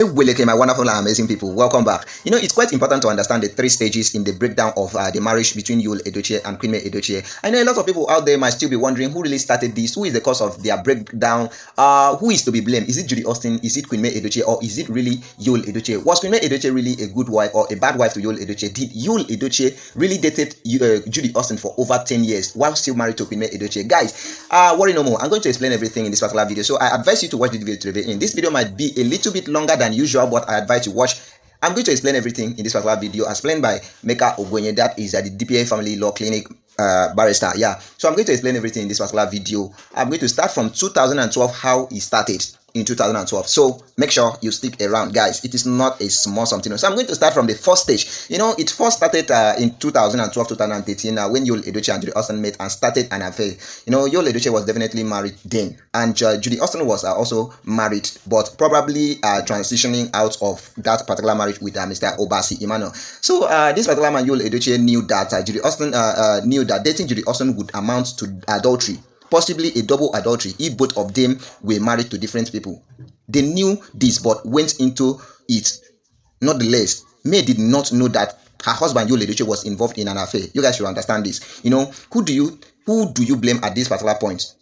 Welcome, my wonderful and amazing people. Welcome back. It's quite important to understand the three stages in the breakdown of the marriage between Yul Edochie and Queen May Edochie. I know a lot of people out there might still be wondering who really started this, who is the cause of their breakdown, who is to be blamed. Is it Judy Austin? Is it Queen May Edochie? Or is it really Yul Edochie? Was Queen May Edochie really a good wife or a bad wife to Yul Edochie? Did Yul Edochie really dated Judy Austin for over 10 years while still married to Queen May Edochie? Guys, worry no more. I'm going to explain everything in this particular video. So I advise you to watch this video to the end. This video might be a little bit longer than usual, but I advise you watch. I'm going to explain everything in this particular video, explained by Meka Ogwenye, that is at the DPA Family Law Clinic barrister. So I'm going to explain everything in this particular video. I'm going to start from 2012, how he started in 2012. So make sure you stick around, guys. It is not a small something. So I'm going to start from the first stage. It first started in 2012, 2013, when Yul Edochie and Judy Austin met and started an affair. Yul Edochie was definitely married then, and Judy Austin was also married, but probably transitioning out of that particular marriage with Mr. Obasi Emmanuel. So this particular man, Yul Edochie, knew that Judy Austin knew that dating Judy Austin would amount to adultery, possibly a double adultery if both of them were married to different people. They knew this but went into it. Nonetheless, May did not know that her husband Yul Edochie was involved in an affair. You guys should understand this. Who do you blame at this particular point?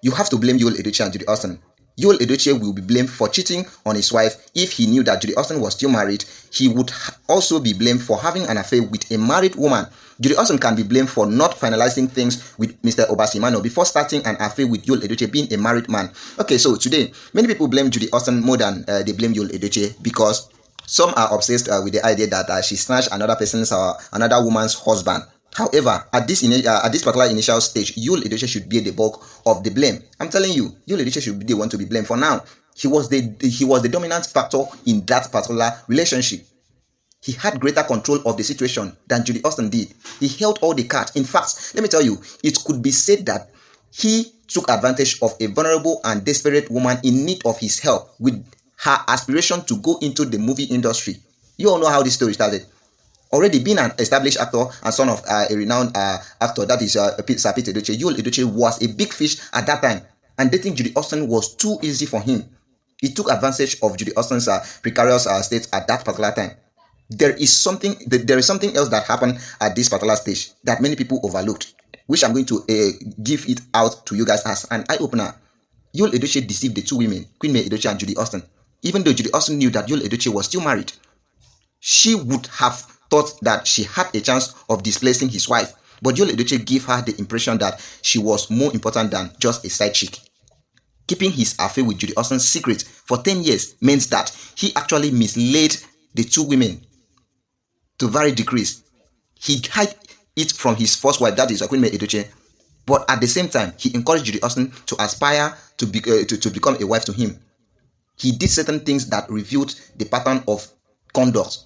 You have to blame Yul Edochie and Judy Austin. Yul Edochie will be blamed for cheating on his wife. If he knew that Judy Austin was still married, he would also be blamed for having an affair with a married woman. Judy Austin can be blamed for not finalizing things with Mr. Obasi Emmanuel before starting an affair with Yul Edochie, being a married man. Okay, so today, many people blame Judy Austin more than they blame Yul Edochie, because some are obsessed with the idea that she snatched another woman's husband. However, at this particular initial stage, Yul Edochie should bear the bulk of the blame. I'm telling you, Yul Edochie should be the one to be blamed. For now, he was the dominant factor in that particular relationship. He had greater control of the situation than Judy Austin did. He held all the cards. In fact, let me tell you, it could be said that he took advantage of a vulnerable and desperate woman in need of his help with her aspiration to go into the movie industry. You all know how this story started. Already being an established actor and son of a renowned actor, that is Sir Pete Edochie, Yul Edochie was a big fish at that time, and dating Judy Austin was too easy for him. He took advantage of Judy Austin's precarious state at that particular time. There is something else that happened at this particular stage that many people overlooked, which I'm going to give it out to you guys as an eye-opener. Yul Edochie deceived the two women, Queen May Edochie and Judy Austin. Even though Judy Austin knew that Yul Edochie was still married, she would have thought that she had a chance of displacing his wife, but Yul Edochie gave her the impression that she was more important than just a side chick. Keeping his affair with Judy Austin secret for 10 years meant that he actually misled the two women to vary degrees. He hid it from his first wife, that is Queen May Edochie, but at the same time, he encouraged Judy Austin to aspire to become a wife to him. He did certain things that revealed the pattern of conduct.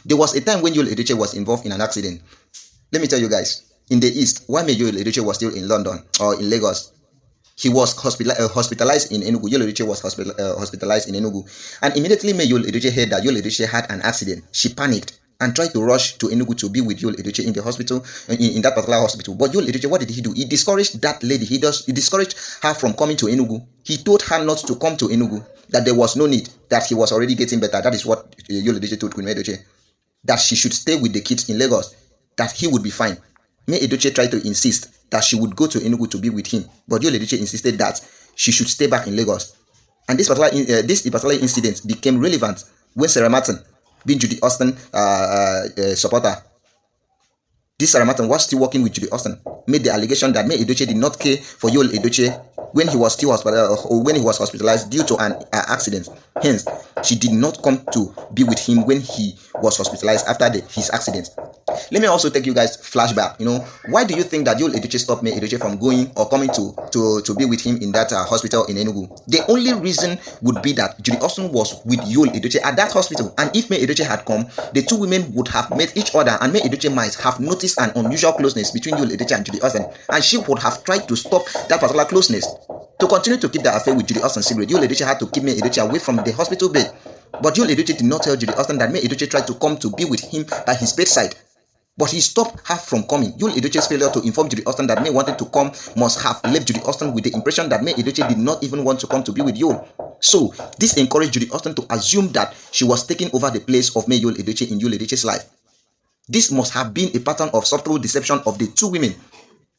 There was a time when Yul Edochie was involved in an accident. Let me tell you guys, in the East, while Yul Edochie was still in London or in Lagos, he was hospitalized in Enugu. Yul Edochie was hospitalized in Enugu. And immediately Yul Edochie heard that Yul Edochie had an accident, she panicked and tried to rush to Enugu to be with Yul Edochie in the hospital, in that particular hospital. But Yul Edochie, what did he do? He discouraged that lady. He discouraged her from coming to Enugu. He told her not to come to Enugu, that there was no need, that he was already getting better. That is what Yul Edochie told Queen May Edochie, that she should stay with the kids in Lagos, that he would be fine. May Edochie tried to insist that she would go to Enugu to be with him, but Yul Edochie insisted that she should stay back in Lagos. And this particular incident became relevant when Sarah Martin, being Judy Austin supporter, this Sarah Martin was still working with Judy Austin, made the allegation that May Edochie did not care for Yul Edochie when he was hospitalized due to an accident. Hence, she did not come to be with him when he was hospitalized after his accident. Let me also take you guys flashback. Why do you think that Yul Edochie stopped May Edochie from going or coming to be with him in that hospital in Enugu? The only reason would be that Judy Austin was with Yul Edochie at that hospital, and if May Edochie had come, the two women would have met each other, and May Edochie might have noticed an unusual closeness between Yul Edochie and Judy Austin, and she would have tried to stop that particular closeness. To continue to keep the affair with Judy Austin secret, Yul Edochie had to keep May Edochie away from the hospital bed. But Yul Edochie did not tell Judy Austin that May Edochie tried to come to be with him by his bedside. But he stopped her from coming. Yul Edochie's failure to inform Judy Austin that May wanted to come must have left Judy Austin with the impression that May Edochie did not even want to come to be with Yul. So, this encouraged Judy Austin to assume that she was taking over the place of May Yul Edochie in Yul Edochie's life. This must have been a pattern of subtle deception of the two women.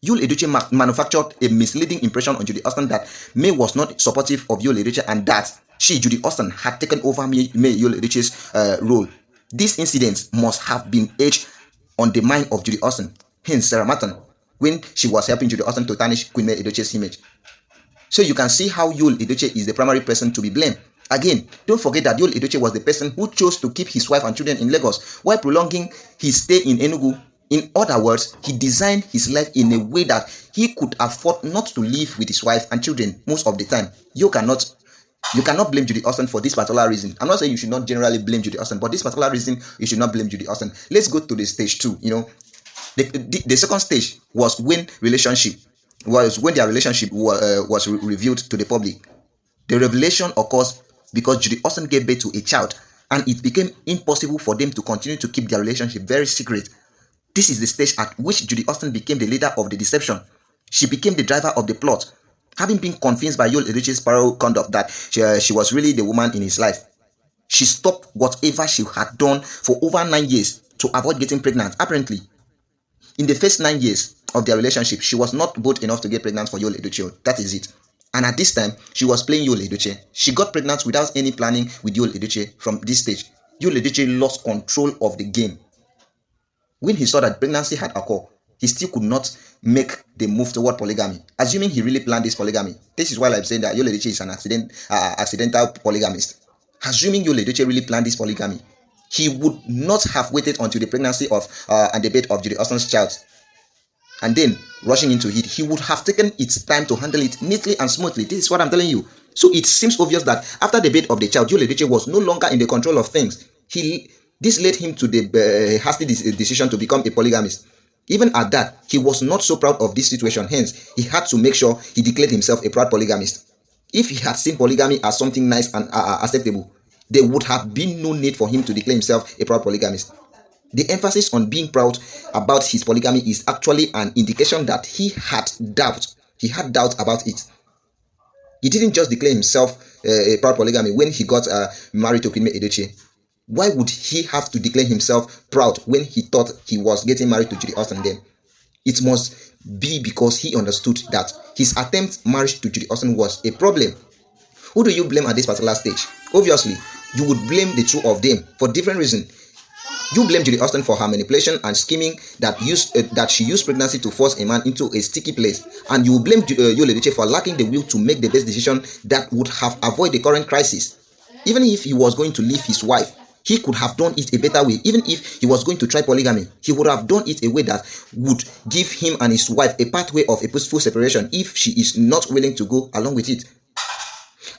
Yul Edochie manufactured a misleading impression on Judy Austin that May was not supportive of Yul Edochie and that she, Judy Austin, had taken over May Yul Edochie's role. This incident must have been etched on the mind of Judy Austin, hence Sarah Martin, when she was helping Judy Austin to tarnish Queen May Edochie's image. So you can see how Yul Edochie is the primary person to be blamed. Again, don't forget that Yul Edochie was the person who chose to keep his wife and children in Lagos while prolonging his stay in Enugu. In other words, he designed his life in a way that he could afford not to live with his wife and children most of the time. You cannot blame Judy Austin for this particular reason. I'm not saying you should not generally blame Judy Austin, but this particular reason, you should not blame Judy Austin. Let's go to the stage 2. The second stage was when their relationship was revealed to the public. The revelation occurs because Judy Austin gave birth to a child, and it became impossible for them to continue to keep their relationship very secret. This is the stage at which Judy Austin became the leader of the deception. She became the driver of the plot, having been convinced by Yul Edochie's parallel conduct that she was really the woman in his life. She stopped whatever she had done for over 9 years to avoid getting pregnant. Apparently, in the first 9 years of their relationship, she was not bold enough to get pregnant for Yul Edochie. That is it. And at this time, she was playing Yul Edochie. She got pregnant without any planning with Yul Edochie. From this stage, Yul Edochie lost control of the game. When he saw that pregnancy had occurred, he still could not make the move toward polygamy, assuming he really planned this polygamy. This is why I'm saying that Yul Edochie is an accidental polygamist. Assuming Yul Edochie really planned this polygamy, he would not have waited until the pregnancy of and the birth of Judy Austin's child, and then rushing into it. He would have taken its time to handle it neatly and smoothly. This is what I'm telling you. So it seems obvious that after the birth of the child, Yul Edochie was no longer in the control of things. This led him to the hasty decision to become a polygamist. Even at that, he was not so proud of this situation. Hence, he had to make sure he declared himself a proud polygamist. If he had seen polygamy as something nice and acceptable, there would have been no need for him to declare himself a proud polygamist. The emphasis on being proud about his polygamy is actually an indication that he had doubt. He had doubt about it. He didn't just declare himself a proud polygamy when he got married to Queen May Edochie. Why would he have to declare himself proud when he thought he was getting married to Judy Austin then? It must be because he understood that his attempt marriage to Judy Austin was a problem. Who do you blame at this particular stage? Obviously, you would blame the two of them for different reasons. You blame Judy Austin for her manipulation and scheming that she used pregnancy to force a man into a sticky place, and you blame Yul Edochie for lacking the will to make the best decision that would have avoided the current crisis. Even if he was going to leave his wife, he could have done it a better way. Even if he was going to try polygamy, he would have done it a way that would give him and his wife a pathway of a peaceful separation if she is not willing to go along with it.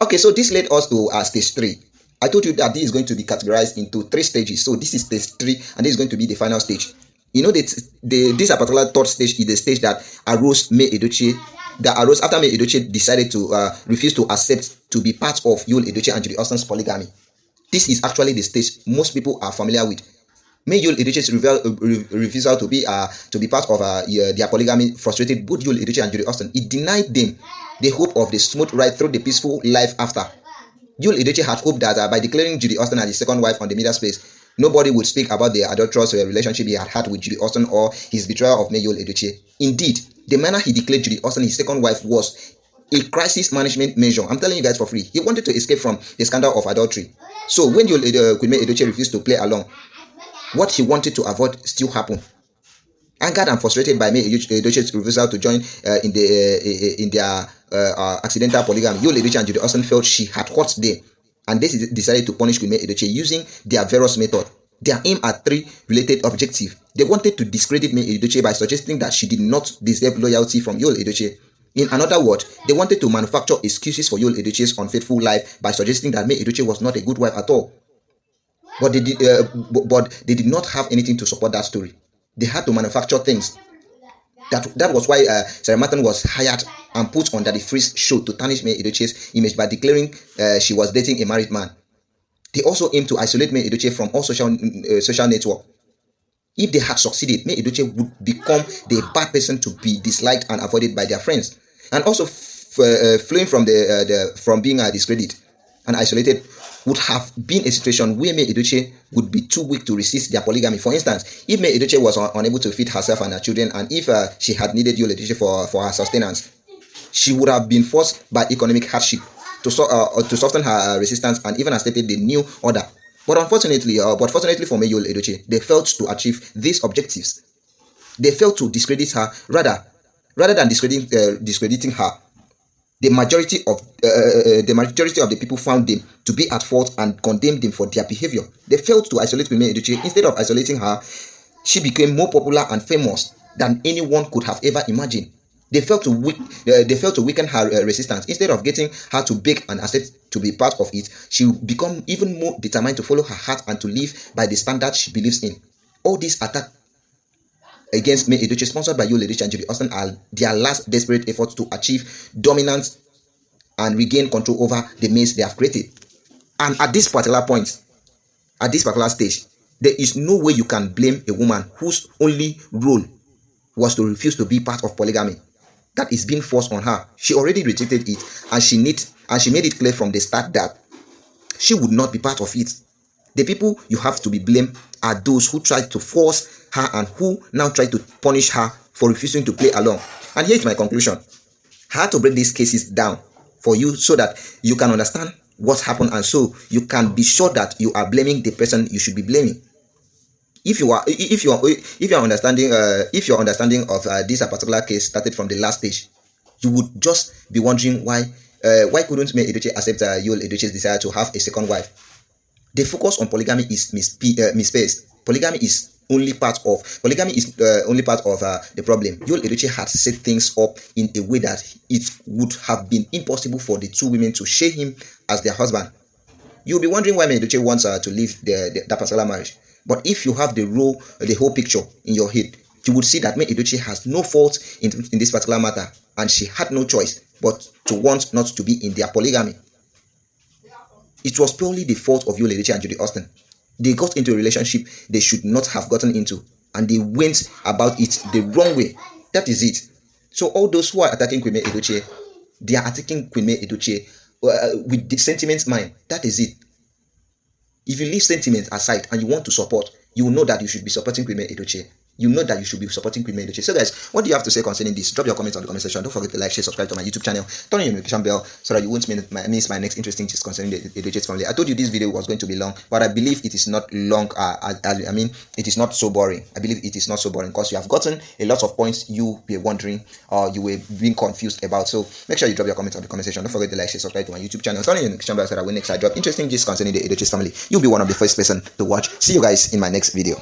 Okay, so this led us to stage 3. I told you that this is going to be categorized into 3 stages. So this is stage 3 and this is going to be the final stage. You know that this particular third stage is the stage that arose after May Edochie decided to refuse to accept to be part of Yul Edochie and Judy Austin's polygamy. This is actually the stage most people are familiar with. May Yul Edochie's refusal to be part of their polygamy frustrated both Yul Edochie and Judy Austin. It denied them the hope of the smooth ride through the peaceful life after. Yul Edochie had hoped that by declaring Judy Austin as his second wife on the media space, nobody would speak about the adulterous relationship he had with Judy Austin or his betrayal of May Yul Edochie. Indeed, the manner he declared Judy Austin his second wife was a crisis management measure. I'm telling you guys for free. He wanted to escape from the scandal of adultery. So when Queen May Edochie refused to play along, what he wanted to avoid still happened. Angered and frustrated by May Edochie's refusal to join in their accidental polygamy, Yul Edochie and Judy Austin felt she had hurt them, and they decided to punish Queen May Edochie using their various methods. Their aim at 3 related objectives. They wanted to discredit May Edochie by suggesting that she did not deserve loyalty from Yul Edochie. In another word, they wanted to manufacture excuses for Yul Edochie's unfaithful life by suggesting that May Edochie was not a good wife at all. But they did not have anything to support that story. They had to manufacture things. That was why Sarah Martin was hired and put under the Freeze show to tarnish May Edochie's image by declaring she was dating a married man. They also aimed to isolate May Edochie from all social networks. If they had succeeded, May Edochie would become the bad person to be disliked and avoided by their friends, and also fleeing from from being discredited and isolated would have been a situation where May Edochie would be too weak to resist their polygamy. For instance, if May Edochie was unable to feed herself and her children, and if she had needed Yul Edochie for her sustenance, she would have been forced by economic hardship to soften her resistance and even accepted the new order. But fortunately for Yul and Edochie, they failed to achieve these objectives. They failed to discredit her. Rather than discrediting her, the majority of the people found them to be at fault and condemned them for their behavior. They failed to isolate May Edochie. Instead of isolating her, she became more popular and famous than anyone could have ever imagined. They failed to weaken her resistance. Instead of getting her to beg and accept to be part of it, she become even more determined to follow her heart and to live by the standards she believes in. All these attacks against May Edochie, sponsored by Yul Edochie and Judy Austin, are their last desperate efforts to achieve dominance and regain control over the mess they have created. And at this particular point, at this particular stage, there is no way you can blame a woman whose only role was to refuse to be part of polygamy. That is being forced on her. She already rejected it, and she made it clear from the start that she would not be part of it. The people you have to be blamed are those who tried to force her and who now try to punish her for refusing to play along. And here is my conclusion. I had to break these cases down for you so that you can understand what happened, and so you can be sure that you are blaming the person you should be blaming. If your understanding of this particular case started from the last stage, you would just be wondering why couldn't May Edochie accept Yul Edochie's desire to have a second wife. The focus on polygamy is misplaced. Polygamy is only part of the problem. Yul Edochie had set things up in a way that it would have been impossible for the two women to share him as their husband. You'll be wondering why May Edochie wants to leave that particular marriage. But if you have the whole picture in your head, you would see that May Edochie has no fault in this particular matter, and she had no choice but to want not to be in their polygamy. It was purely the fault of Yul Edochie and Judy Austin. They got into a relationship they should not have gotten into, and they went about it the wrong way. That is it. So all those who are attacking Queen May Edochie, they are attacking Queen May Edochie with the sentiments mind. That is it. If you leave sentiment aside and you want to support, you will know that you should be supporting Queen May Edochie. You know that you should be supporting Queen May Edochie. So guys, what do you have to say concerning this? Drop your comments on the comment section. Don't forget to like, share, subscribe to my YouTube channel. Turn on your notification bell so that you won't miss my next interesting gist concerning the Edochie family. I told you this video was going to be long, but I believe it is not long. I mean, it is not so boring. I believe it is not so boring because you have gotten a lot of points you were wondering or you were being confused about. So make sure you drop your comments on the comment section. Don't forget to like, share, subscribe to my YouTube channel. Turn on your notification bell so that when next I drop interesting gist concerning the Edochie family, you'll be one of the first person to watch. See you guys in my next video.